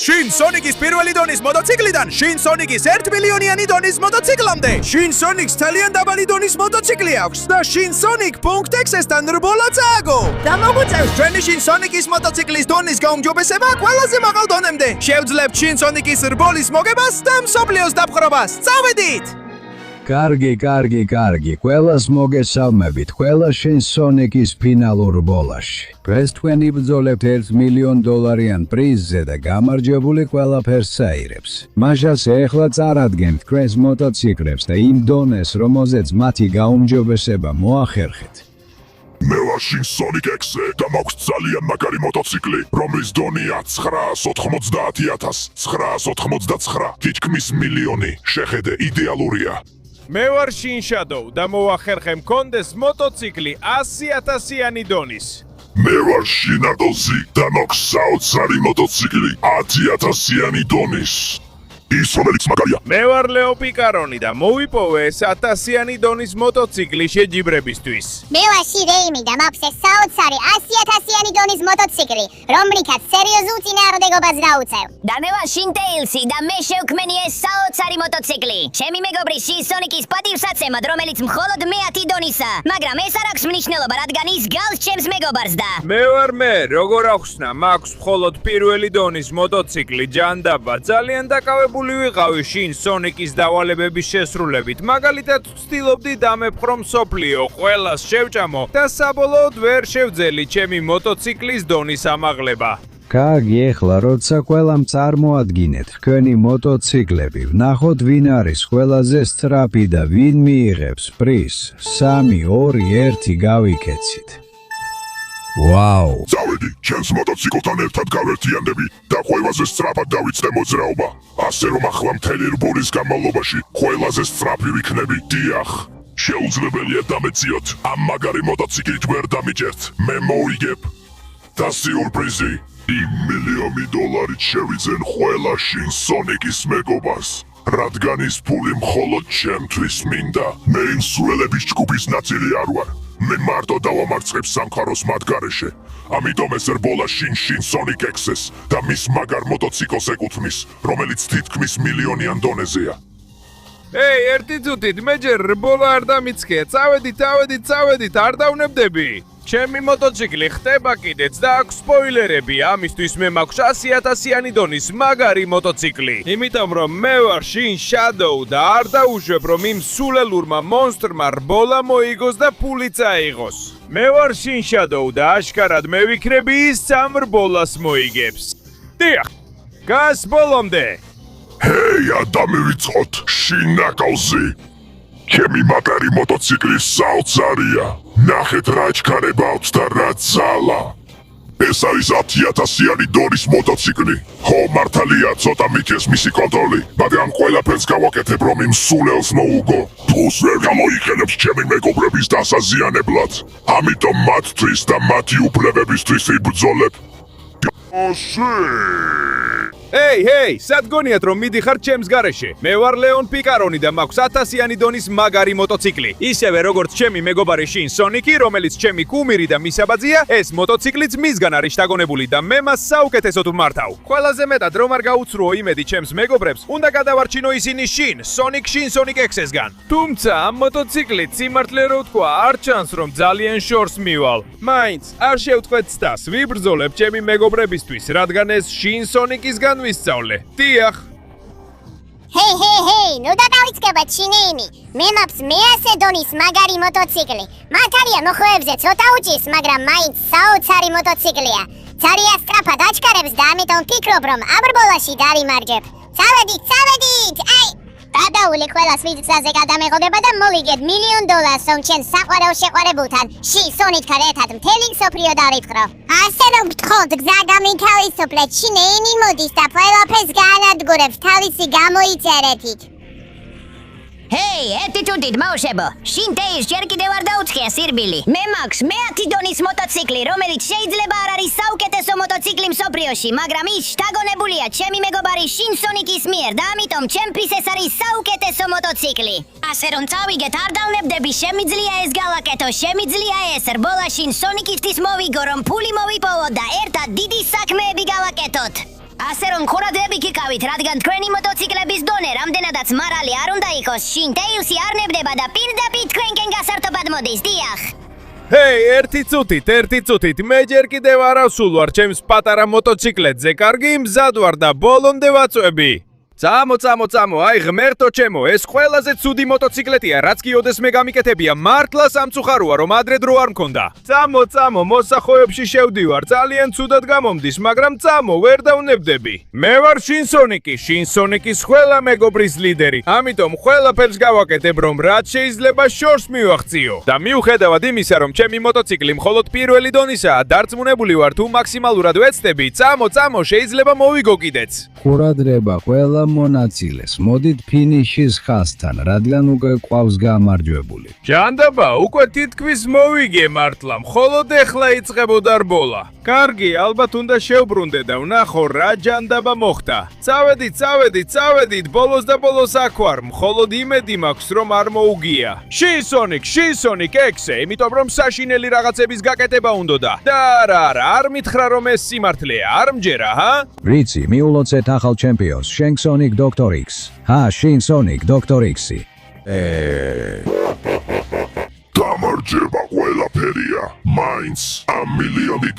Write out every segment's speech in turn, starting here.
შინ სონიკის პირველი დონის მოტოციკლიდან შინ სონიკის 1 მილიონიანი დონის მოტოციკლამდე. შინ სონიკს ძალიან დაბალი დონის მოტოციკლი აქვს და შინ სონიკ .exe-სთან რბოლა წააგო. და მოგვიწევს ჩვენი შინ სონიკის მოტოციკლის დონის გაუმჯობესება ყველაზე მაღალ დონემდე. შევძლებთ შინ სონიკის რბოლის მოგებას და მსოფლიოს დაპყრობას. წავედით! კარგი, ყველას მოგესალმებით, ყველა შენ სონიკის ფინალურ ბოლაში. დღეს თქვენი ბრძოლებთ $1 მილიონ პრიზზე და გამარჯვებული ყველაფერს საირებს. მაშას ეხლა წარადგენთ თქვენს მოტოციკლებს და იმ დონეს, რომელზეც მათი გაუმჯობესება მოახერხეთ. მე ვარ შინ სონიკ ექსე და მაქვს ძალიან მაგარი მოტოციკლი, რომლის დონია 990,999. თითქმის მილიონი. შეხედე, იდეალურია. მე ვარ შინ შადოუ და მოახერხე მქონდეს მოტოციკლი 100,000-იანი დონის. მე ვარ შინადოზი და მაქვს საოცარი მოტოციკლი 10,000-იანი დონის. ის რომელიც მაგარია. მე ვარ ლეო პიკარონი და მოვიპოვე ეს 100,000-იანი დონის მოტოციკლი შეჯიბრებისთვის. მე ვარ შირეიმი და მაქვს ეს საოცარი 100,000-იანი დონის მოტოციკლი, რომლითაც სერიოზულ წინააღმდეგობას დაუწევ. და მე ვარ შინ ტეილსი და მე შევქმენი ეს საოცარი მოტოციკლი. ჩემი მეგობრის შინ სონიკის პატივსაცემად, რომელიც მხოლოდ 100 დონისა, მაგრამ ეს არ აქვს მნიშვნელობა, რადგან ის გავს ჩემს მეგობარს და მე ვარ მე, როგორ ახსნა, მაქვს მხოლოდ პირველი დონის მოტოციკლი ჯანდაბა, ძალიან დაკავებული ვიყავი შინ სონიკის დავალებების შესრულებით, მაგალითად ვცდილობდი დამეფხრო მსოფლიო, ყველას შევჭამო და საბოლოოდ ვერ შევძელი ჩემი მოტოციკლის დონის ამაღლება. კარგი, ეხლა როცა ყველამ წარმოადგინეთ თქვენი მოტოციკლები, ვნახოთ ვინ არის ყველაზე სწრაფი და ვინ მიიღებს პრიზს. 3, 2, 1 გავიქეცით. ვაუ! წავედი, ჩემს მოტოციკლთან ერთად გავერთიანდები და ყველაზე სწრაფად დავიწყე მოძრაობა. ასე რომ ახლა მთელი რბოლის განმავლობაში ყველაზე სწრაფი ვიქნები. დიახ, შეუძლებელია დამეციოთ. ამ მაგარი მოტოციკლით ვერ დამიჯერთ. მე მოვიგებ და სიურპრიზი. $1 მილიონით შევიძენ ყველა შინ სონიკის მეგობარს. რადგან ის ფული მხოლოდ ჩემთვის მინდა. მე იმ სულელების ჯგუფის ნაწილი არ ვარ. მე მარტო დავამარცხებ სამყაროს მათ გარეშე. ამიტომ ეს რბოლა შინ სონიკ ექსეს და მის მაგარ მოტოციკლს ეკუთვნის, რომელიც თითქმის მილიონიან დონეზეა. ეი, ერთი წუთით, მე ჯერ რბოლა არ დამიცხე. წავედით, არ დავნებდები. ჩემი მოტოციკლი ხდება კიდეც და აქვს სპოილერები. ამისთვის მე მაქვს 100,000-იანი დონის მაგარი მოტოციკლი. იმიტომ რომ მე ვარ შინ შადოუ და არ დაუშვებ რომ იმ სულელურმა მონსტრმა რბოლა მოიგოს და ფული წაიღოს. მე ვარ შინ შადოუ და აშკარად მე ვიქნები ის სამ რბოლას მოიგებს. დიახ, გას ბოლომდე. ჰეი, ადამიანებიწყოთ, შინ ნაკავზი. ჩემი მაგარი მოტოციკლი საოცარია. ნახეთ რა ჩქარება აქვს და რა ძალა. ეს არის 10,000-იანი დონის მოტოციკლი. ხო, მართალია, ცოტა მიქეს მისი კონტროლი, მაგრამ ყველაფერს გავაკეთებ რომ იმ სულელს მოუგო. ფულს ვერ გამოიყენებს ჩემი მეგობრების დასაზიანებლად. ამიტომ მათთვის და მათი უფლებებისთვის იბრძოლებ. ჰეი, სად გონიათ რომ მიდიხარ ჩემს გარეშე? მე ვარ ლეონ პიკარონი და მაქვს 100,000-იანი დონის მაგარი მოტოციკლი. ისევე როგორც ჩემი მეგობარი შინ სონიკი, რომელიც ჩემი კუმირი და მისაბაძია, ეს მოტოციკლიც მისგან არის შთაგონებული და მე მას საუკეთესოდ ვმართავ. ყველაზე მეტად რომ არ გაუცრუო იმედი ჩემს მეგობრებს, უნდა გადავარჩინო ისინი შინ სონიკ ექსესგან. თუმცა ამ მოტოციკლით სიმართლე რო ვთქვა, არ ჩანს რომ ძალიან შორს მივალ. მაინც არ შევთქვეთ ცდას, ვიბრძოლებ ჩემი მეგობრებისთვის, რადგან ეს შინ სონიკისგან ვისწავლე. დიახ. ჰეი, ნუ დავიწყებთ შინეიმი. მე მაქვს 100 დონის მაგარი მოტოციკლი. მართალია მოხვეებზე ცოტა უჭირს, მაგრამ მაინც საოცარი მოტოციკლია. ძალიან სწრაფად აჩქარებს და ამიტომ ვფიქრობ, რომ ამ რბოლაში დავიმარჯვებ. წავედით! აი! გადაული ყველას ვიზაზე გადამეღოდება და მოვიგებ $1 მილიონ, რომ ჩემს საყვარელ შეყვარებულთან შინ სონიკთან ერთად მთელი მსოფლიო დავიფხრო. ასე რომ გთხოვთ, გზა გამითავისუფლეთ, შინეიმი მოდის და ყველაფერს გაანადგურებს, თავისი გამოიწერეთით. ჰეი, ერთი წუთით ბავშვებო, შინ ტეილს ჯერ კიდევ არ დაუწყია სირბილი. მე მაქვს 100 დონის მოტოციკლი, რომელიც შეიძლება არ არის საუკეთესო მოტოციკლი მსოფლიოში, მაგრამ ის შთაგონებულია ჩემი მეგობარი შინ სონიკის მიერ და ამიტომ ჩემთვის ეს არის საუკეთესო მოტოციკლი. ასე რომ წავიგეთ, არ დავნებდები, შემიძლია ეს გავაკეთო, შემიძლია ეს რბოლა შინ სონიკისთვის მოვიგო, რომ ფული მოვიპოვოთ და ერთად დიდი საქმეები გავაკეთოთ. ასე რომ ხურადღები გიკავით, რადგან თქვენი მოტოციკლების დონე რამდენადაც მარალი არ უნდა იყოს, შინ ტეილსი არ ნებდება და პირდაპირ თქვენკენ გასართობად მოდის, დიახ. ჰეი, ერთი წუთით, მე ჯერ კიდევ არ ავსულ ვარ ჩემს პატარა მოტოციკლეთზე, კარგი, მზად ვარ და ბოლომდე ვაწვევი. წამო, აი ღმერთო ჩემო, ეს ყველაზე ცუდი მოტოციკლეტია, რაც კი ოდეს მე გამიკეთებია, მართლა სამწუხაროა, რომ ადრე დრო არ მქონდა. წამო, მოსახოვებში შევდივარ, ძალიან ცუდად გამომდის, მაგრამ წამო, ვერ დავნებდები. მე ვარ შინსონიკის ყველა მეგობრის ლიდერი, ამიტომ ყველაფერს გავაკეთებ, რომ რაც შეიძლება შორს მივახციო. და მიუხედავად იმისა, რომ ჩემი მოტოციკლი მხოლოდ პირველი დონისაა, დარწმუნებული ვარ, თუ მაქსიმალურად ვეცდები, წამო, შეიძლება მოვიგო კიდეც. ყურადღება ყველა მონაწილეს, მოდით ფინიშის ხაზთან, რადგან უკვე ყავს გამარჯვებული. ჯანდაბა, უკვე თითქმის მოვიგე მართლა, მხოლოდ ეხლა იწყებოდა რბოლა. კარგი, ალბათ უნდა შევბრუნდე და ვნახო რა ჯანდაბა მოხდა. წავედით, ბოლოს და ბოლოს აქ ვარ, მხოლოდ იმედი მაქვს, რომ არ მოუგია. შინსონიკ ექსე, იმიტომ რომ საშინელი რაღაცების გაკეთება უნდოდა. და არ მითხრა რომ ეს სიმართლეა, არ მჯერა, ჰა? რიცი, მიულოცეთ ახალ ჩემპიონს, შინსონიკ დოქტორ X. შინსონიკ დოქტორ X-ი. გამარჯვება ყველაფერია, მაინც $1 მილიონი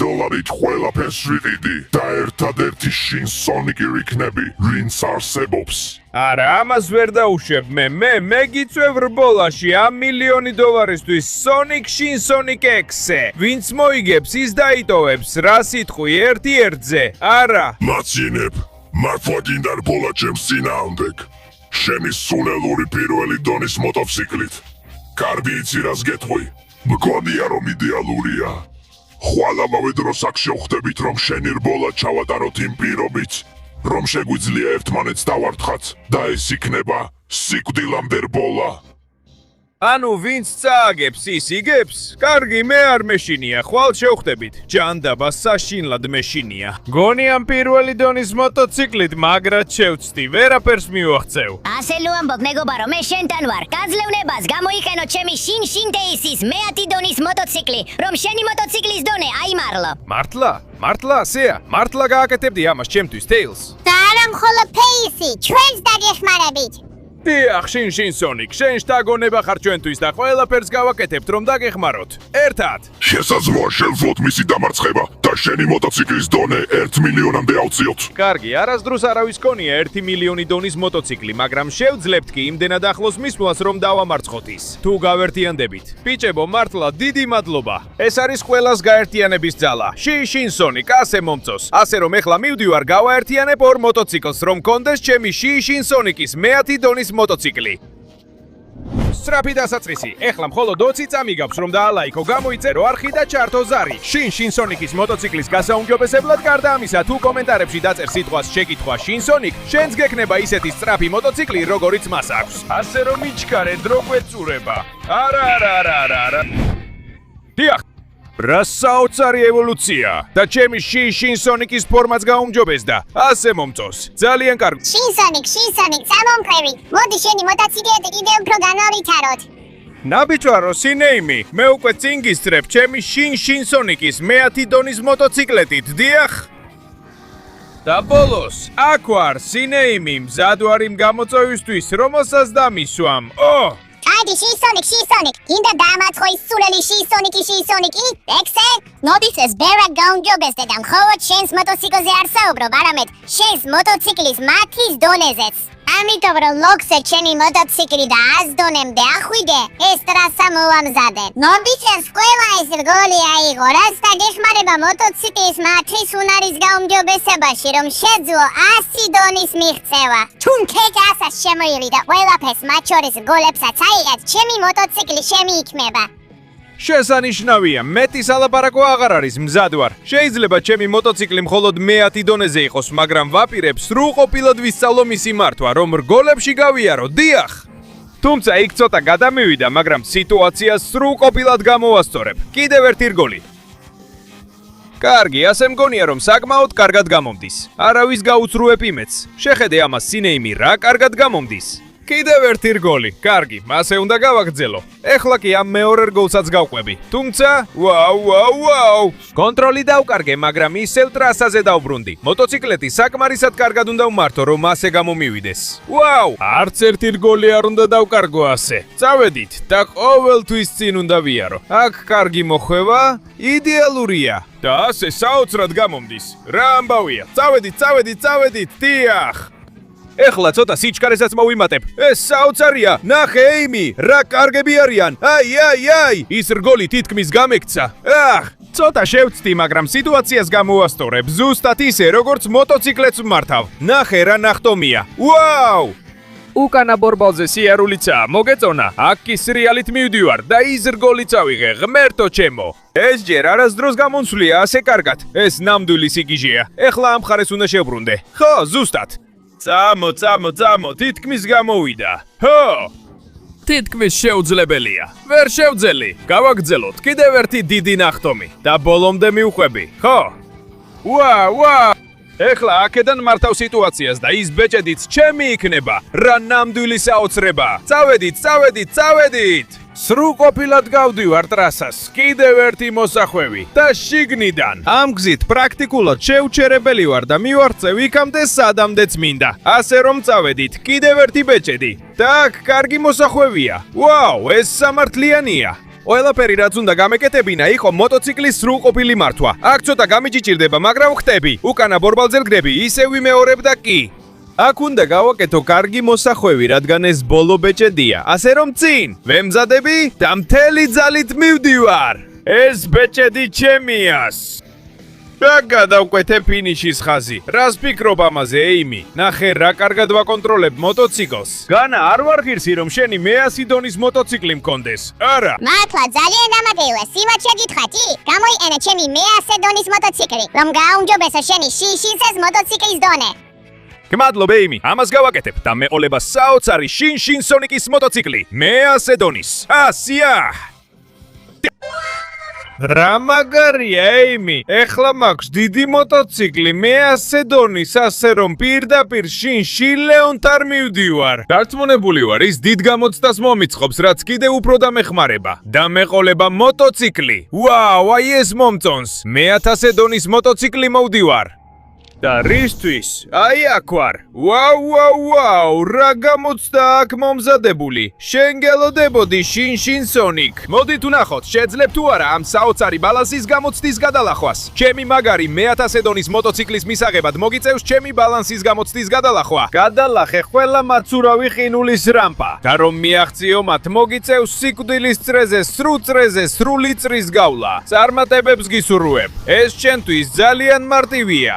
ყველაფერს ვიყიდი და ერთადერთი შინსონიკი ვიქნები, ვინც არსებობს. არა, ამას ვერ დაუშვებ მე გიწევ რბოლაში $1 მილიონი შინსონიკ X-ზე. ვინც მოიგებს, ის დაიტოვებს, რა სიტყვი ერთ-ერთზე, არა. მაცინებ, მართლა გინდა რბოლა ჩემს წინააღმდეგ. შენი სულელური პირველი დონის მოტოციკლით. კარგი იცი რას გეტყვი, მგონია რომ იდეალურია. ხვალამავე დროს აქ შევხვდებით, რომ შენი რბოლა ჩავატაროთ იმ პირობით, რომ შეგვიძლია ერთმანეთს დავარტყათ და ეს იქნება სიკვდილამდე რბოლა. ანუ ვინც წააგებს, ის იგებს? კარგი, მე არ მეშინია, ხვალ შევხვდებით. ჯანდაბა საშინლად მეშინია. გონიამ პირველი დონის მოტოციკლით, მაგრად შევწდი, ვერაფერს მივახცევ. ასე ლუ ამბობ, მეგობარო, მე შენთან ვარ. გაძლევნებას გამოიყენო ჩემი შინტეისის მეათი დონის მოტოციკლი, რომ შენი მოტოციკლის დონე აიმარლო. მართლა ასეა? მართლა გააკეთებდი ამას ჩემთვის, Tails? და არა მხოლოდ ფეისი, ჩვენს დაგეხმარებით. დიახ, შინსონიკ, შენ შთაგონება ხარ ჩვენთვის და ყველაფერს გავაკეთებთ, რომ დაგეხმაროთ. ერთად. შესაძლოა შევძლოთ მისი დამარცხება და შენი მოტოციკლის დონე 1 მილიონამდე ავწიოთ. კარგი, არასდროს არავის კონია 1 მილიონი დონის მოტოციკლი, მაგრამ შევძლებთ კი იმდენად ახლოს მისვლას, რომ დავამარცხოთ ის. თუ გავერთიანდებით. ბიჭებო, მართლა დიდი მადლობა. ეს არის ყველას გაერთიანების ძალა. შინსონიკ, ასე მომწოს. ასე რომ ეხლა მივდივარ, გავაერთიანებ ორ მოტოციკლს, რომ კონდეს ჩემი შინსონიკის მეათი დონის მოტოციკლი. სწრაფი დასაწყისი. ეხლა მხოლოდ 20 წამი გაქვს, რომ დაალაიქო, გამოიწერო არხი და ჩართო ზარი. შინსონიკის მოტოციკლის გასაუმჯობესებლად გარდა ამისა, თუ კომენტარებში დაწერ სიტყვას შეკითხვა შინსონიკ, შენს გექნება ისეთი სწრაფი მოტოციკლი, როგორიც მას აქვს. ასე რომ იჩქარე, დრო გვეწურება. არა. დიახ. რა საოცარი ევოლუცია და ჩემი შინსონიკის ფორმაც გაუმჯობესდა. ასე მომწოს. ძალიან კარგი. შინსონიკ, წამომყევი. მოდი შენი მოტოციკლეტი კიდევ უფრო განავითაროთ. ნაბიჯვარო სინეიმი, მე უკვე წინ გისწრებ ჩემი შინსონიკის მეათი დონის მოტოციკლეტით, დიახ. და ბოლოს, აქ ვარ, სინეიმი, მზად ვარ იმ გამოწვევისთვის, რომელსაც დამისვამ. Айди, შინსონიკ, გინდა დაამარცხო ის სულელი შინსონიკი? ექსე? მოდის ეს ბერა გაუმჯობესდე და მხოლოდ შენს მოტოციკლზე არ საუბრობ, არამედ შენს მოტოციკლის მათის დონეზეც. ამიტომ რომ ლოქსე ჩემი მოტოციკლი და 100 დონემდე ახვიდე, ეს ტრასა მოვამზადე. მომდიჩენს ყველა ეს რგოლი აიღო, რაც დაგეხმარება მოტოციკლის მათის უნარის გაუმჯობესებაში, რომ შეძლო 100 დონის მიღწევა. თუმ ქეკასა შემოირი და ყველაფერს მათ შორის რგოლებსაც აიღეთ, ჩემი მოტოციკლი შემიიქმნება. შესანიშნავია, მეტი სალაპარაკო აღარ არის, მზად ვარ. შეიძლება ჩემი მოტოციკლი მხოლოდ მეათი დონეზე იყოს, მაგრამ ვაპირებ სრულყოფილად ვისწავლო მისი მართვა, რომ რგოლებში გავიარო, დიახ. თუმცა იქ ცოტა გადამივიდა, მაგრამ სიტუაციას სრულყოფილად გამოვასწორებ. კიდევ ერთი რგოლი. კარგი, ასე მგონია, რომ საკმაოდ კარგად გამომდის. არავის გაუცრუებ იმედს. შეხედე ამას, სინეიმი, რა კარგად გამომდის. კიდევ ერთი რგოლი. კარგი, მასე უნდა გავაგრძელო. ეხლა კი ამ მეორე რგოლსაც გავყვები. თუმცა, ვაუ. კონტროლი დავკარგე, მაგრამ ისევ ტრასაზე დავბრუნდი. მოტოციკლეტი საკმარისად კარგად უნდა ვმართო, რომ მასე გამომივიდეს. ვაუ, არც ერთი რგოლი არ უნდა დავკარგო ასე. წავედით და ყოველთვის წინ უნდა ვიარო. აქ კარგი მოხვევა, იდეალურია. და ასე საოცრად გამომდის. რა ამბავია? წავედით, დიახ. ეხლა ცოტა სიჩქარესაც მოვიმატებ. ეს საოცარია. ნახე ეიმი, რა კარგები არიან. აი, ის რგოლი თითქმის გამექცა. ცოტა შევწდი, მაგრამ სიტუაციას გამოვასწორებ. ზუსტად ისე, როგორც მოტოციკლეთს ვმართავ. ნახე რა ნახტომია. ვაუ! უკანა ბორბალზე სიარულიცაა, მოგეწონა. აქ კი სრიალით მივდივარ და ის რგოლი წავიღე, ღმერთო ჩემო. ეს ჯერ არასდროს გამონცვლია ასე კარგად. ეს ნამდვილი სიგიჟეა. ეხლა ამ ხარეს უნდა შევბრუნდე. ხო, ზუსტად. წამო, თითქმის გამოვიდა. ხო! თითქმის შეუძლებელია. ვერ შევძელი. გავაგრძელოთ კიდევ ერთი დიდი ნახტომი და ბოლომდე მივხვები. ხო? ვაუ! ეხლა აქედან მართავ სიტუაციას და ის ბეჭედიც ჩემი იქნება. რა ნამდვილი საოცრება. წავედით. სრულყოფილად გავდივარ ტრასას. კიდევ ერთი მოსახვევი და შიგნიდან. ამ გზით პრაქტიკულად შეუჩერებელი ვარ და მივარწევ იქამდე სადამდეც მინდა. ასე რომ წავედით, კიდევ ერთი ბეჭედი. და აქ კარგი მოსახვევია. ვაუ, ეს სამართლიანია. ყველაფერი რაც უნდა გამეკეთებინა იყო მოტოციკლის სრულყოფილი მართვა. აქ ცოტა გამიჭირდება, მაგრამ ხტები. უკანა ბორბალზე ვგდები, ისევ ვიმეორებ და კი. აქ უნდა გავაკეთო კარგი მოსახვევი, რადგან ეს ბოლო ბეჭედია. ასე რომ წინ, ვემზადები და მთელი ძალით მივდივარ. ეს ბეჭედი ჩემიას. რა გადავკვეთე ფინიშის ხაზი. რას ფიქრობ ამაზე, ეიმი? ნახე რა კარგად ვაკონტროლებ მოტოციკლს. განა არ ვარ ღირსი, რომ შენი 100 დონის მოტოციკლი მქონდეს. არა. მართლა ძალიან დამაგევა, სიმოთ შეგითხრათი? გამოიყენე ჩემი 100 დონის მოტოციკლი, რომ გააუმჯობესო შენი შინშინსეს მოტოციკლის დონე. გმადლობ ეიმი, ამას გავაკეთებ და მეყოლება საოცარი შინსონიკის მოტოციკლი 100 დონის. ასია! რა მაგარია ეიმი, ეხლა მაქვს დიდი მოტოციკლი 100 დონის, ასე რომ პირდაპირ ლეონთ არ მივდივარ. დარწმუნებული ვარ, ის დიდ გამოცდას მომიწყობს, რაც კიდევ უფრო დამეხმარება. და მეყოლება მოტოციკლი. ვაუ, აი ეს მომწონს. 1000 დონის მოტოციკლი მოვდივარ. და რისთვის? აი აქ ვარ. ვაუ, რა გამოცდა აქ მომზადებული. შენ გელოდებოდი შინსონიკ. მოდით ვნახოთ, შეძლებ თუ არა ამ საოცარი ბალანსის გამოცდის გადალახვას. ჩემი მაგარი 1000 დონის მოტოციკლის მისაღებად მოგიწევს ჩემი ბალანსის გამოცდის გადალახვა. გადალახე ყველა მაცურავი ყინულის რამპა. და რომ მიაღწიო მათ, მოგიწევს სიკვდილის წრეზე, სრულ წრეზე, სრული წრის გავლა. წარმატებებს გისურვებ. ეს ჩემთვის ძალიან მარტივია.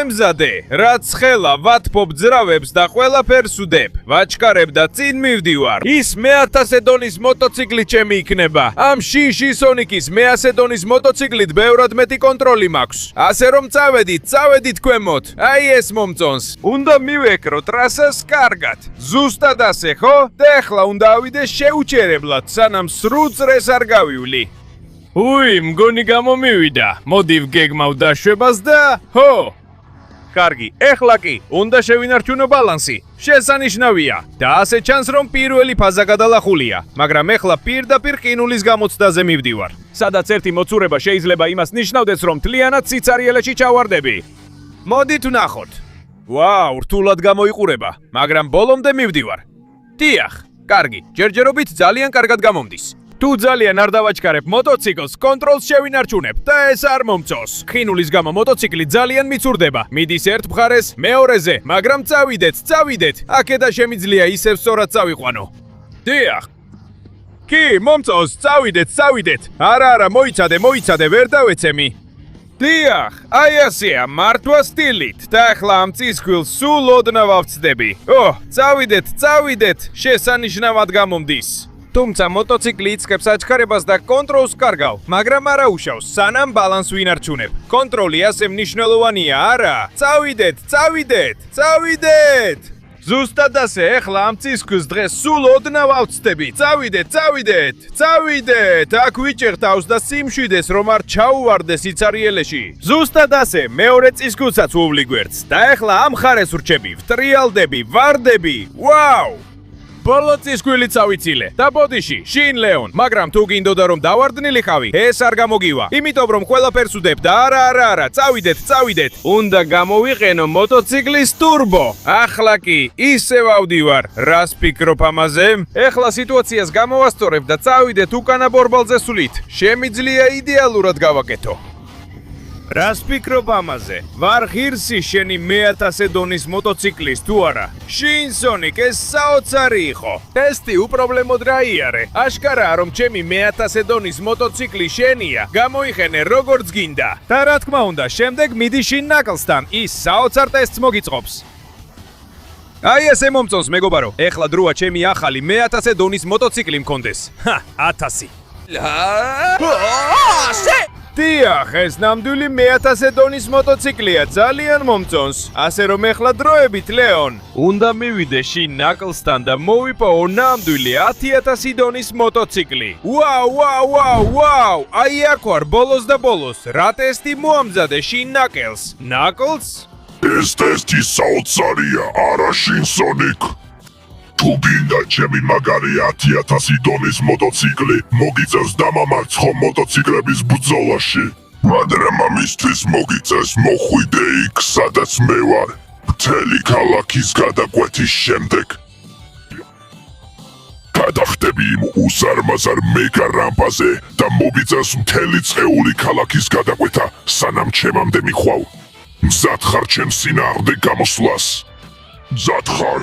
მზადე, რაც ხელა ვათფობ ძრავებს და ყველაფერს ვდებ. ვაჩქარებ და წინ მივდივარ. ის 1000 დონის მოტოციკლი ჩემი იქნება. ამ შინსონიკის 100 დონის მოტოციკლით ბევრად მეტი კონტროლი მაქვს. ასე რომ წავედით ქვემოთ. აი ეს მომწონს. უნდა მივეკრო ტრასას კარგად. ზუსტად ასე, ხო? და ეხლა უნდა ავიდე შეუჩერებლად, სანამ სრულ წრეს არ გავივლი. მგონი გამომივიდა. მოდი ვგეგმავ დაშვებას და ჰო! კარგი, ეხლა კი, უნდა შევინარჩუნო ბალანსი. შესანიშნავია. და ასე ჩანს, რომ პირველი ფაზა გადალახულია, მაგრამ ეხლა პირდაპირ ყინულის გამოცდაზე მივდივარ. სადაც ერთი მოცურება შეიძლება იმას ნიშნავდეს, რომ მთლიანად სიცარიელეში ჩავარდები. მოდით ვნახოთ. ვაუ, რთულად გამოიყურება, მაგრამ ბოლომდე მივდივარ. დიახ, კარგი, ჯერჯერობით ძალიან კარგად გამომდის. თუ ძალიან არ დავაჩქარებ მოტოციკლს, კონტროლს შევინარჩუნებ და ეს არ მომწონს. ყინულის გამო მოტოციკლი ძალიან მიცურდება. მიდის ერთ მხარეს, მეორეზე, მაგრამ წავიდეთ. აქედა შემიძლია ისევ სწორად წავიყვანო. დიახ. კი, მომწონს, წავიდეთ. არა, მოიცადე, ვერ დავეცემი. დიახ, აი ასეა, მართვა სტილით. და ახლა ამ წისქვილს სულ ოდნავ ავწდები. წავიდეთ, შესანიშნავად გამომდის. თუმცა მოტოციკლი იწყებს აჩქარებას და კონტროლს კარგავ, მაგრამ არა უშავს, სანამ ბალანს ვინარჩუნებ. კონტროლი ასე მნიშვნელოვანია, არა? წავიდეთ! ზუსტად ასე, ეხლა ამ წისქვილს დღეს სულ ოდნავ ავწდები. წავიდეთ! აქ ვიჭერ თავს და სიმშვიდეს, რომ არ ჩაუვარდე სიცარიელეში. ზუსტად ასე, მეორე წისქვილსაც ვუვლი გვერდს. და ეხლა ამ ხარეს ვრჩები, ვტრიალდები, ვარდები. ვაუ! ბოლო წისქვილი წავიცილე. და ბოდიში, შინ ლეონ, მაგრამ თუ გინდოდა რომ დავარდნილიყავი, ეს არ გამოგივა. იმიტომ რომ ყველაფერს უდებ და არა, წავიდეთ. უნდა გამოვიყენო მოტოციკლის ტურბო. ახლა კი ისევ ავდივარ. რას ფიქრობ ამაზე? ეხლა სიტუაციას გამოვასწორებ და წავიდეთ უკანა ბორბალზე სულით. შემიძლია იდეალურად გავაკეთო. რას ფიქრობ ამაზე? ვარ ღირსი შენი 1000 დონის მოტოციკლის თუ არა? შინ სონიკ ეს საოცარი იყო. ტესტი უპრობლემოდ რაიარე. აშკარაა რომ ჩემი 1000 დონის მოტოციკლი შენია. გამოიხენე როგორც გინდა. და რა თქმა უნდა, შემდეგ მიდი შინ ნაკლსთან. ის საოცარ ტესტს მოგიწყობს. აი ესე მომწონს მეგობარო. ეხლა დროა ჩემი ახალი 1000 დონის მოტოციკლი მქონდეს. 1000. დიახ, ეს ნამდვილი 1000 დონის მოტოციკლია, ძალიან მომწონს. ასე რომ ეხლა დროებით, ლეონ. უნდა მივიდე შინ ნაკლსთან და მოვიპოვო ნამდვილი 10000 დონის მოტოციკლი. ვაუ! აი აქ ვარ, ბოლოს და ბოლოს. რა ტესტი მოამზადე შინ ნაკლს? ნაკლს? ეს ტესტი საოცარია, არა შინ სონიკ. თუ გინდა ჩემი მაგარი 10000 დონის მოტოციკლი, მოგიწევს დამამარცხო მოტოციკლების ბრძოლაში. მაგრამ ამისთვის მოგიწევს მოხვიდე იქ, სადაც მე ვარ, მთელი ქალაქის გადაკვეთის შემდეგ. გადახტები იმ უსარმაზარ მეგა რამპაზე და მოგიწევს მთელი წეული ქალაქის გადაკვეთა, სანამ ჩემამდე მიხვალ. მზად ხარ ჩემს წინააღმდეგ გამოსვლას? მზად ხარ?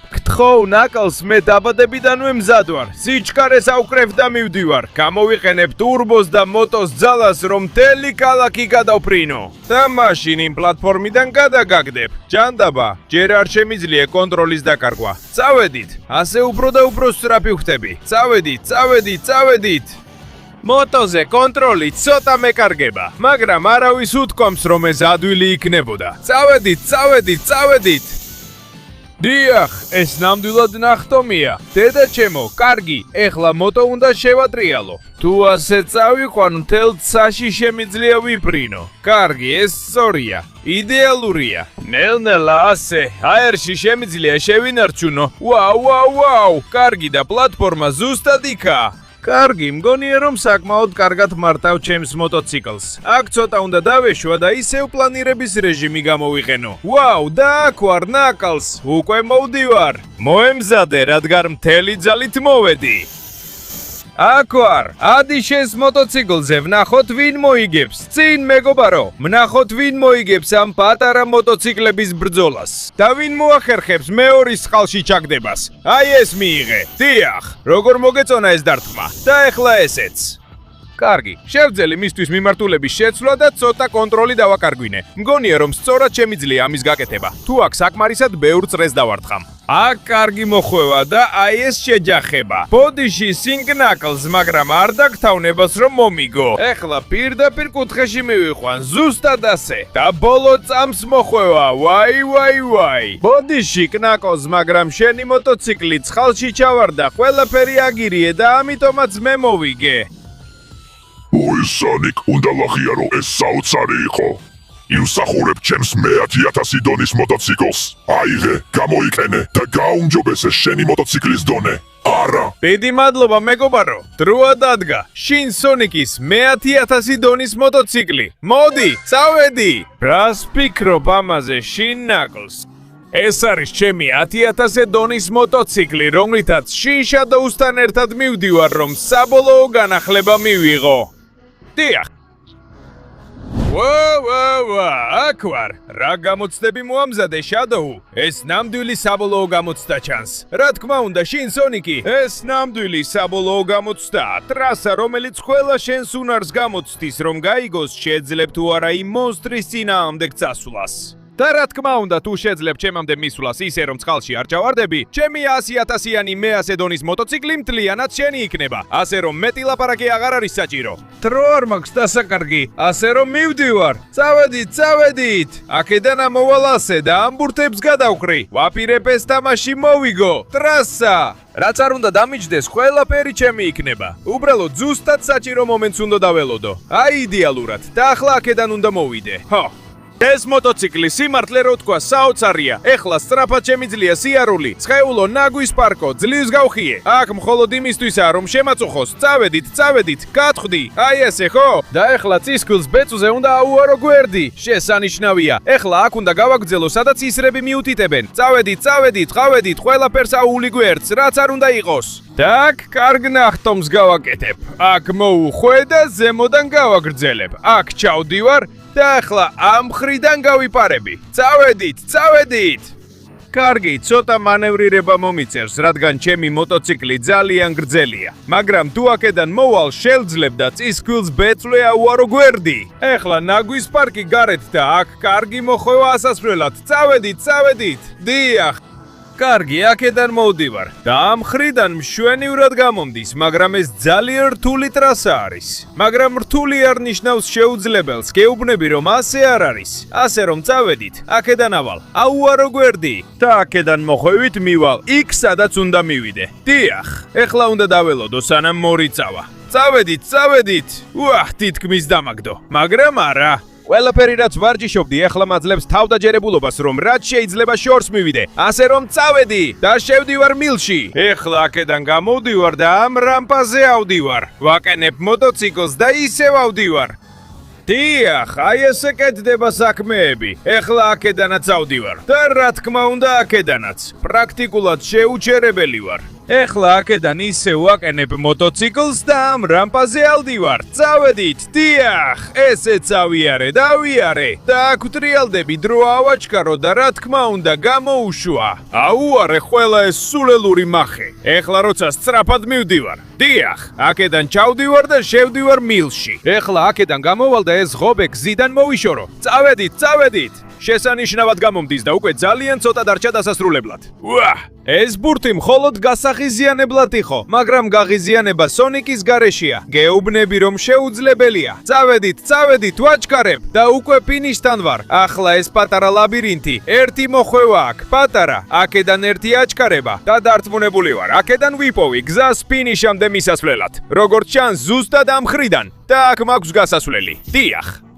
გთხოვ ნაკლს, მე დაბადებიდანვე მზად ვარ. სიჩქარეს ავკრებ და მივდივარ. გამოვიყენებ ტურბოს და მოტოს ძალას, რომ მთელი ქალაქი გადავფრინო. და მაშინ იმ პლატფორმიდან გადაგაგდებ. ჯანდაბა, ჯერ არ შემიძლია კონტროლის დაკარგვა. წავედით, ასე უფრო და უფრო სწრაფი ვხდები. წავედით. მოტოზე კონტროლი ცოტა მეკარგება, მაგრამ არავის უთქვამს, რომ ეს ადვილი იქნებოდა. წავედით. დიახ, ეს ნამდვილად ნახტომია. დედა ჩემო, კარგი, ეხლა მოტო უნდა შევატრიალო. თუ ასე წავიყვან, მთელ ცაში შემიძლია ვიფრინო. კარგი, ეს სწორია. იდეალურია. ნელ-ნელა ასე, აერში შემიძლია შევინარჩუნო. ვაუ! კარგი და პლატფორმა ზუსტად იქაა. კარგი, მგონია რომ საკმაოდ კარგად მართავ ჩემს მოტოციკლს. აქ ცოტა უნდა დავეშვა და ისევ პლანირების რეჟიმი გამოვიყენო. ვაუ, და აქ ვარ ნაკლს, უკვე მოვდივარ. მოემზადე, რადგან მთელი ძალით მოვედი. აქ ვარ, ადი შენს მოტოციკლზე, ვნახოთ ვინ მოიგებს. წინ მეგობარო, ვნახოთ ვინ მოიგებს ამ პატარა მოტოციკლების ბრძოლას. და ვინ მოახერხებს მეორის წყალში ჩაგდებას. აი ეს მიიღე. დიახ, როგორ მოგეწონა ეს დარტყმა. და ეხლა ესეც. კარგი, შევძელი მისთვის მიმართულების შეცვლა და ცოტა კონტროლი დავაკარგვინე. მგონია რომ სწორად შემიძლია ამის გაკეთება. თუ აქ საკმარისად ბევრ წრეს დავარტყამ. აქ კარგი მოხვევა და აი ეს შეჯახება. ბოდიში სინგნაკლს, მაგრამ არ დაგთავნებას რომ მომიგო. ეხლა პირდაპირ კუთხეში მივიყვან, ზუსტად ასე. და ბოლო წამს მოხვევა. ვაი. ბოდიში კნაკლს, მაგრამ შენი მოტოციკლი ცხალში ჩავარდა, ყველაფერი აგირიე და ამიტომაც მე მოვიგე. ოი სონიკ, უნდა ლახიარო, ეს საოცარი იყო. იმსახურებ ჩემს 100000 დონის მოტოციკლს. აიღე, გამოიყენე და გააუმჯობესე შენი მოტოციკლის დონე. არა. დიდი მადლობა მეგობარო. დროა დადგა. შინ სონიკის 100000 დონის მოტოციკლი. მოდი, წავედი. რას ფიქრობ ამაზე შინ ნაკლს? ეს არის ჩემი 10000 დონის მოტოციკლი, რომლითაც შინ შადოუსთან ერთად მივდივარ, რომ საბოლოო განახლება მივიღო. დიახ. აქ ვარ. რა გამოცდები მოამზადე შადოუ? ეს ნამდვილი საბოლოო გამოცდა ჩანს. რა თქმა უნდა, შინ სონიკი, ეს ნამდვილი საბოლოო გამოცდაა. ტრასა, რომელიც ყველა შენს უნარს გამოცდის, რომ გაიგოს შეძლებ თუ არა იმ მონსტრის წინააღმდეგ წასვლას. და რა თქმა უნდა, თუ შეძლებ ჩემამდე მისვლას ისე, რომ წყალში არ ჩავარდები, ჩემი 100000-იანი 100 დონის მოტოციკლი მთლიანად შენი იქნება. ასე რომ მეტი ლაპარაკი აღარ არის საჭირო. დრო არ მაქვს დასაკარგი, ასე რომ მივდივარ. წავედით. აქედან ამოვალ ასე და ამ ბურთებს გადავყრი. ვაპირებ ეს თამაში მოვიგო. ტრასა. რაც არ უნდა დამიჯდეს, ყველაფერი ჩემი იქნება. უბრალოდ ზუსტად საჭირო მომენტს უნდა დაველოდო. აი იდეალურად. და ახლა აქედან უნდა მოვიდე. ეს მოტოციკლი სიმართლე რო თქვა საოცარია. ეხლა სწრაფად შემიძლია სიარული, ცხეულო, ნაგვის პარკო, ძლივს გავხიე. აქ მხოლოდ იმისთვისაა რომ შემაწუხოს. წავედით, გათხვდი. აი ესე ხო? და ეხლა წისქვილს ბეწუზე უნდა აუარო გვერდი. შესანიშნავია. ეხლა აქ უნდა გავაგრძელო, სადაც ისრები მიუთითებენ. წავედით, ყავედით, ყველაფერს აული გვერდს, რაც არ უნდა იყოს. Так, კარგ ნახტომს გავაკეთებ. აქ მოუხვე და ზემოდან გავაგრძელებ. აქ ჩავდივარ და ახლა ამ მხრიდან გავიპარები. წავედით. კარგი, ცოტა მანევრირება მომიწერს, რადგან ჩემი მოტოციკლი ძალიან გრძელია. მაგრამ თუ აქედან მოვალ, შევძლებ და წისქვილს ბეწვე აუარო გვერდი. ეხლა ნაგვის პარკი გარეთ და აქ კარგი მოხვევა ასასვლელად. წავედით. დიახ. კარგი, აქედან მოვდივარ და ამ მხრიდან მშვენივრად გამომდის, მაგრამ ეს ძალიან რთული ტრასა არის. მაგრამ რთული არ ნიშნავს შეუძლებელს, გეუბნები რომ ასე არ არის. ასე რომ წავედით, აქედან ავალ, აუარო გვერდი და აქედან მოხვევით მივალ იქ, სადაც უნდა მივიდე. დიახ, ეხლა უნდა დაველოდო სანამ მორიწავა. წავედით. უაჰ, თითქმის დამაგდო, მაგრამ არა. ყველაფერი რაც ვარჯიშობდი, ეხლა მაძლევს თავდაჯერებულობას, რომ რაც შეიძლება შორს მივიდე. ასე რომ წავედი და შევდივარ მილში. ეხლა აქედან გამოვდივარ და ამ რამპაზე ავდივარ. ვაყენებ მოტოციკლს და ისევ ავდივარ. დიახ, აი ესე კეთდება საქმეები. ეხლა აქედანაც ავდივარ. და რა თქმა უნდა აქედანაც. პრაქტიკულად შეუჩერებელი ვარ. ეხლა აქედან ისე ვაყენებ მოტოციკლს და ამ რამპაზე ავდივარ. წავედით, დიახ, ესეც ავიარე და ავიარე. და აქ ვტრიალდები, დრო ავაჩქარო და რა თქმა უნდა გამოუშვა. აუარე ყველა ეს სულელური მახე. ეხლა როცა სწრაფად მივდივარ. დიახ, აქედან ჩავდივარ და შევდივარ მილში. ეხლა აქედან გამოვალ და ეს ღობე გზიდან მოვიშორო. წავედით. შესანიშნავად გამომდის და უკვე ძალიან ცოტა დარჩა დასასრულებლად. უაჰ, ეს ბურთი მხოლოდ გასაღიზიანებლად იყო, მაგრამ გაღიზიანება სონიკის გარეშეა. გეუბნები რომ შეუძლებელია. წავედით, ვაჩქარებ და უკვე ფინიშთან ვარ. ახლა ეს პატარა ლაბირინთი, ერთი მოხვევა აქ, პატარა, აქედან ერთი აჩქარება და დარწმუნებული ვარ, აქედან ვიპოვი გზას ფინიშამდე მისასვლელად. როგორც ჩანს, ზუსტად ამ მხრიდან და აქ მაქვს გასასვლელი. დიახ.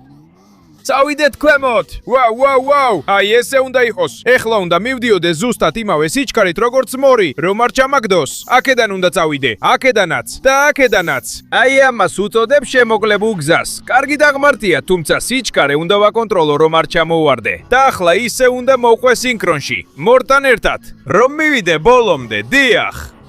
წავიდეთ ქვემოთ! ვაუ! აი ესე უნდა იყოს. ეხლა უნდა მივდიოდე ზუსტად იმავე სიჩქარით, როგორც მორი, რომ არ ჩამაგდოს. აქედან უნდა წავიდე, აქედანაც და აქედანაც. აი ამას უწოდებ შემოკლებულ გზას. კარგი დაღმართია, თუმცა სიჩქარე უნდა ვაკონტროლო, რომ არ ჩამოვარდე. და ახლა ისე უნდა მოვყვე სინქრონში, მორთან ერთად, რომ მივიდე ბოლომდე. დიახ.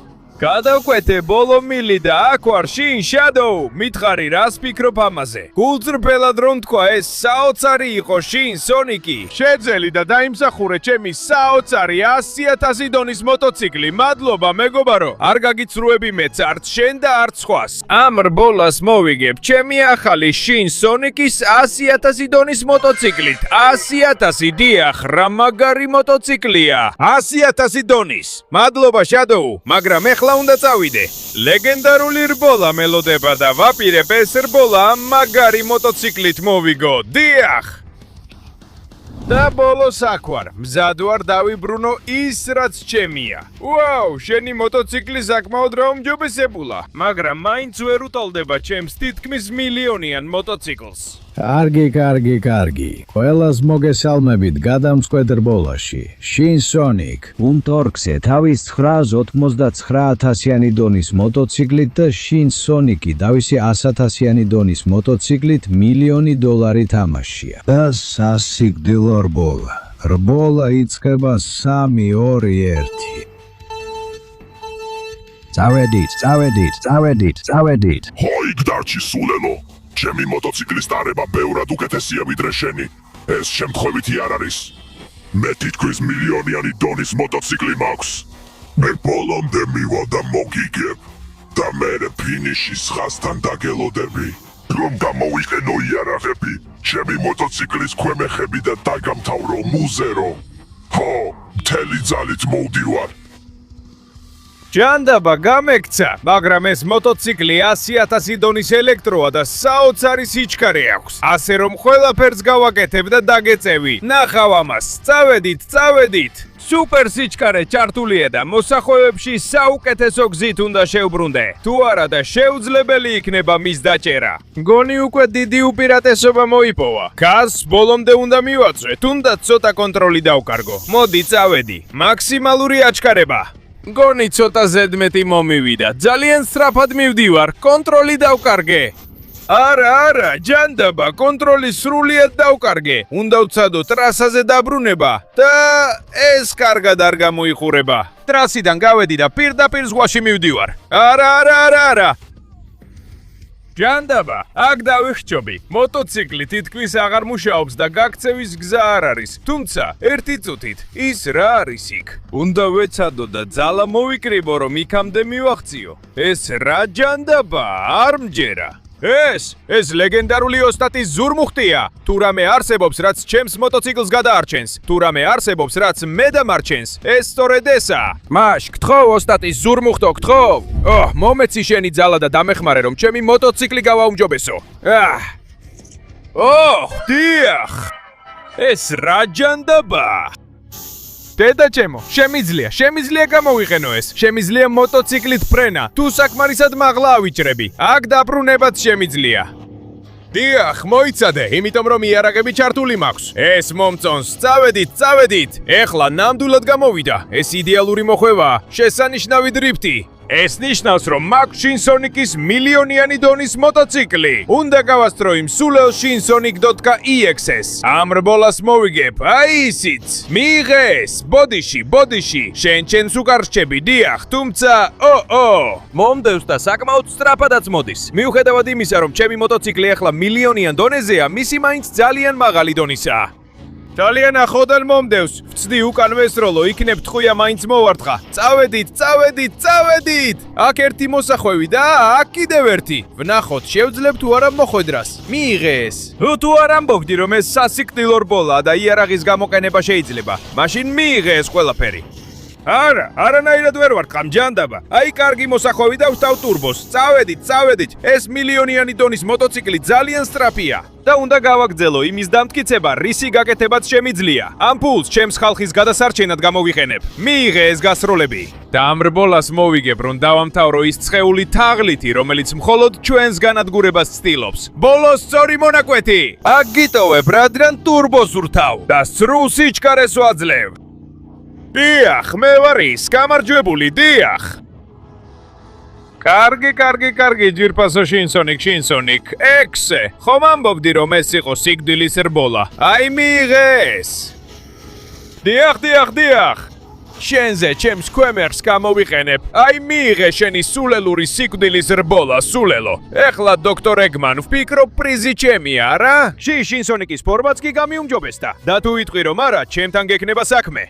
გადავკვეთე ბოლო მილი და აქ ვარ შინ შადოუ. მითხარი რას ფიქრობ ამაზე? გულწრფელად რომ თქვა, ეს საოცარი იყო შინ სონიკი. შეძელი და დაიმსახურე ჩემი საოცარი 100,000 დონის მოტოციკლი. მადლობა მეგობარო. არ გაგიცრუები მეც არც შენ და არც სხვას. ამ რბოლას მოვიგებ ჩემი ახალი შინ სონიკის 100,000 დონის მოტოციკლით. 100,000, დიახ, რა მაგარი მოტოციკლია. 100,000 დონის. მადლობა შადოუ, მაგრამ ეხლა უნდა წავიდე. ლეგენდარული რბოლა მელოდება და ვაპირებ ეს რბოლა ამ მაგარი მოტოციკლით მოვიგო. დიახ! და ბოლოს აქ ვარ. მზად ვარ დავიბრუნო ის, რაც ჩემია. ვაუ, შენი მოტოციკლი საკმაოდ რაუმჯობესებულა, მაგრამ მაინც ვერ უტოლდება ჩემს თითქმის მილიონიან მოტოციკლს. კარგი. ყველას მოგესალმებით გადამწყვეტ რბოლაში. შინ სონიკ უნტორკზე თავის 999,000-იანი დონის მოტოციკლით და შინ სონიკი თავისი 100,000-იანი დონის მოტოციკლით $1,000,000 თამაშია. და სასიკვდილო რბოლა. რბოლა იწყება 3, 2, 1. წავედით. ჰოი გდარჩი სულელო. ჩემი მოტოციკლის დარება ბევრად უკეთესია ვიდრე შენი. ეს შემთხვევითი არ არის. მე თითქმის $1,000,000 დონის მოტოციკლი მაქვს. მე ბოლომდე მივა და მოგიგებ. და მერე ფინიშის ხაზთან დაგელოდები. რომ გამოვიყენო იარაღები, ჩემი მოტოციკლის ქვემეხები და დაგამთავრო მუზერო. ჰო, მთელი ძალით მოვდივარ. ჯანდაბა გამექცა, მაგრამ ეს მოტოციკლი 100,000 დონის ელექტროა და საოცარი სიჩქარე აქვს. ასე რომ ყველაფერს გავაკეთებ და დაგეწევი. ნახავ ამას, წავედით. სუპერ სიჩქარე ჩართულია და მოსახვევებში საუკეთესო გზით უნდა შევბრუნდე. თუ არა და შეუძლებელი იქნება მის დაჭერა. გონი უკვე დიდი უპირატესობა მოიპოვა. გაზს ბოლომდე უნდა მივაწვე, თუნდაც ცოტა კონტროლი დავკარგო. მოდი წავედი. მაქსიმალური აჩქარება. გონი ცოტა ზედმეტი მომივიდა. ძალიან სწრაფად მივდივარ. კონტროლი დავკარგე. არა, ჯანდაბა, კონტროლი სრულიად დავკარგე. უნდა ვცადო ტრასაზე დაბრუნება და ეს კარგად არ გამოიხურება. ტრასიდან გავედი და პირდაპირ ზღვაში მივდივარ. არა. ჯანდაბა, აქ დავიხჭობი. მოტოციკლი თითქმის აღარ მუშაობს და გაქცევის გზა არ არის. თუმცა, ერთი წუთით, ის რა არის იქ? უნდა ვეცადო და ძალა მოვიკრიბო, რომ იქამდე მივახციო. ეს რა ჯანდაბა, არ მჯერა. ეს ლეგენდარული ოსტატის ზურმუხტია. თუ რამე არსებობს, რაც ჩემს მოტოციკლს გადაარჩენს, თუ რამე არსებობს, რაც მე დამარჩენს, ეს სწორედ ესაა. მაშ, გთხოვ ოსტატის ზურმუხტო, გთხოვ. მომეცი შენი ძალა და დამეხმარე, რომ ჩემი მოტოციკლი გავაუმჯობესო. დიახ. ეს რა ჯანდაბა? დედაჩემო, შემიძლია გამოვიყენო ეს. შემიძლია მოტოციკლით ფრენა. თუ საკმარისად მაღლა ავიჭრები, აქ დაბრუნებაც შემიძლია. დიახ, მოიცადე, იმიტომ რომ იარაღები ჩართული მაქვს. ეს მომწონს, წავედით. ეხლა ნამდვილად გამოვიდა. ეს იდეალური მოხვევაა, შესანიშნავი დრიფტი. ეს ნიშნავს, რომ მაქვს შინსონიკის მილიონიანი დონის მოტოციკლი. უნდა გავასწრო იმ სულელ shinsonic.exe-ს. ამ რბოლას მოვიგებ, აი ისიც. მიიღეს, ბოდიში. შენს უკარ რჩები, დიახ, თუმცა, მომდევს და საკმაოდ სწრაფადაც მოდის. მიუხედავად იმისა, რომ ჩემი მოტოციკლი ახლა მილიონიან დონეზეა, მისი მაინც ძალიან მაღალი დონისაა. ძალიან ახლოდან მომდევს. ვწდი უკან ვესროლო, იქნებ ტყვია მაინც მოვარტყა. წავედით. აქ ერთი მოსახვევი და აქ კიდევ ერთი. ვნახოთ, შევძლებ თუ არა მოხვედრას. მიიღეს. თუ არ ამბობდი, რომ ეს სასიკვდილო რბოლაა და იარაღის გამოყენება შეიძლება, მაშინ მიიღეს ყველაფერი. არანაირად ვერ ვარტყამ ჯანდაბა. აი კარგი მოსახვევი და ვსტავ ტურბოს. წავედით. ეს მილიონიანი დონის მოტოციკლი ძალიან სწრაფია. და უნდა გავაგრძელო იმის დამტკიცება, რისი გაკეთებაც შემიძლია. ამ ფულს ჩემს ხალხის გადასარჩენად გამოვიყენებ. მიიღე ეს გასროლები. და ამ რბოლას მოვიგებ, რომ დავამთავრო ის ცხეული თაღლითი, რომელიც მხოლოდ ჩვენს განადგურებას ცდილობს. ბოლოს სწორი მონაკვეთი. აქ გიტოვებ, რადგან ტურბოს ვრთავ და სრულ სიჩქარეს ვაძლევ. დიახ, მე ვარ ის, გამარჯვებული, დიახ. კარგი, ჯირფასო შინსონიკ, ექსე. ხომ ამბობდი, რომ ეს იყო სიკვდილის რბოლა. აი მიიღეს. დიახ. შენზე ჩემს ქვემერს გამოვიყენებ. აი მიიღე შენი სულელური სიკვდილის რბოლა, სულელო. ეხლა დოქტორ ეგმან, ვფიქრობ პრიზი ჩემია, არა? შინსონიკის ფორმაც კი გამიუმჯობესდა. და თუ ვიტყვი რომ არა, ჩემთან გექნება საქმე.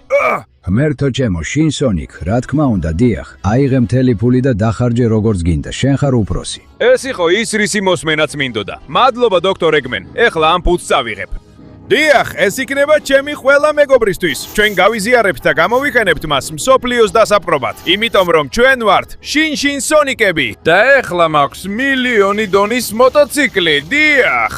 ღმერთო ჩემო, შინსონიკ, რა თქმა უნდა, დიახ. აიღე მთელი ფული და დახარჯე როგორც გინდა, შენ ხარ უფროსი. ეს იყო ის რისი მოსმენაც მინდოდა. მადლობა დოქტორ ეგმენ. ეხლა ამ ფულს წავიღებ. დიახ, ეს იქნება ჩემი ყველა მეგობრისთვის. ჩვენ გავიზიარებთ და გამოვიყენებთ მას მსოფლიოს დასაპყრობად. იმიტომ რომ ჩვენ ვართ შინსონიკები. და ეხლა მაქვს მილიონი დონის მოტოციკლი. დიახ.